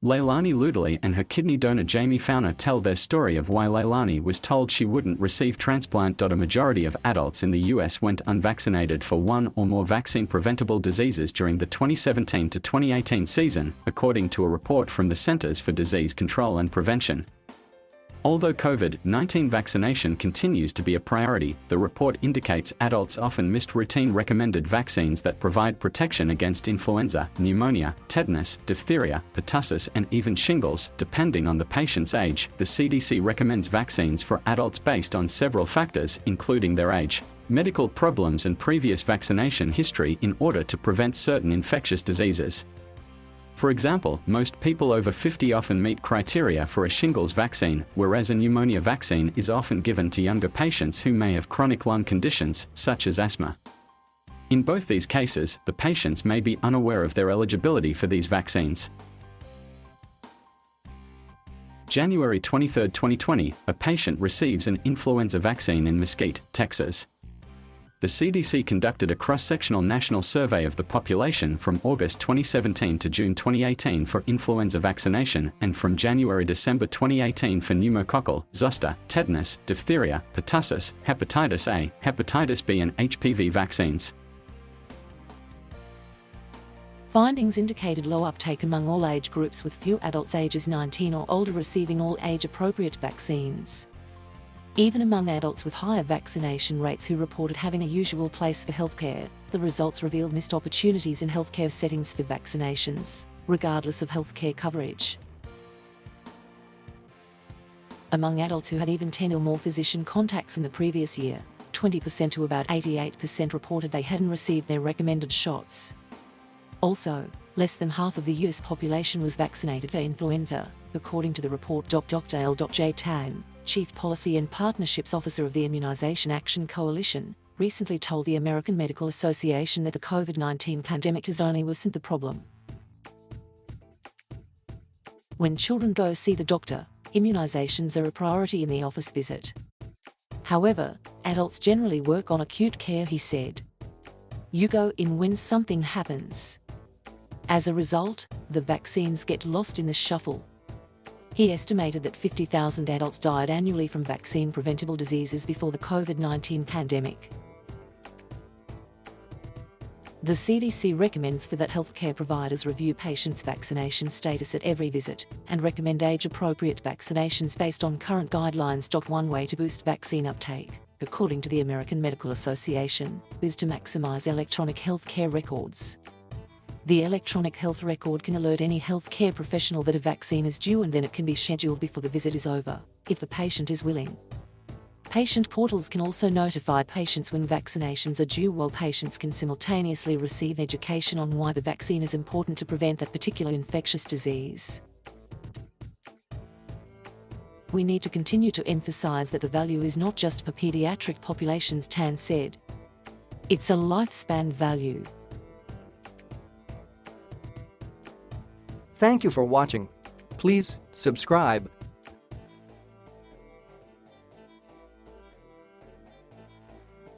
Leilani Lutali and her kidney donor Jaimee Fougner tell their story of why Leilani was told she wouldn't receive transplant. A majority of adults in the US went unvaccinated for one or more vaccine-preventable diseases during the 2017 to 2018 season, according to a report from the Centers for Disease Control and Prevention. Although COVID-19 vaccination continues to be a priority, the report indicates adults often missed routine recommended vaccines that provide protection against influenza, pneumonia, tetanus, diphtheria, pertussis, and even shingles, depending on the patient's age. The CDC recommends vaccines for adults based on several factors, including their age, medical problems, and previous vaccination history in order to prevent certain infectious diseases. For example, most people over 50 often meet criteria for a shingles vaccine, whereas a pneumonia vaccine is often given to younger patients who may have chronic lung conditions, such as asthma. In both these cases, the patients may be unaware of their eligibility for these vaccines. January 23, 2020, a patient receives an influenza vaccine in Mesquite, Texas. The CDC conducted a cross-sectional national survey of the population from August 2017 to June 2018 for influenza vaccination and from January-December 2018 for pneumococcal, zoster, tetanus, diphtheria, pertussis, hepatitis A, hepatitis B, and HPV vaccines. Findings indicated low uptake among all age groups, with few adults ages 19 or older receiving all age-appropriate vaccines. Even among adults with higher vaccination rates who reported having a usual place for healthcare, the results revealed missed opportunities in healthcare settings for vaccinations, regardless of healthcare coverage. Among adults who had even 10 or more physician contacts in the previous year, 20% to about 88% reported they hadn't received their recommended shots. Also, less than half of the US population was vaccinated for influenza, according to the report. Dr. L.J. Tan, Chief Policy and Partnerships Officer of the Immunization Action Coalition, recently told the American Medical Association that the COVID-19 pandemic has only worsened the problem. When children go see the doctor, immunizations are a priority in the office visit. However, adults generally work on acute care, he said. You go in when something happens. As a result, the vaccines get lost in the shuffle. He estimated that 50,000 adults died annually from vaccine-preventable diseases before the COVID-19 pandemic. The CDC recommends that healthcare providers review patients' vaccination status at every visit and recommend age-appropriate vaccinations based on current guidelines. One way to boost vaccine uptake, according to the American Medical Association, is to maximize electronic healthcare records. The electronic health record can alert any healthcare professional that a vaccine is due, and then it can be scheduled before the visit is over, if the patient is willing. Patient portals can also notify patients when vaccinations are due, while patients can simultaneously receive education on why the vaccine is important to prevent that particular infectious disease. We need to continue to emphasize that the value is not just for pediatric populations, Tan said. It's a lifespan value. Thank you for watching. Please subscribe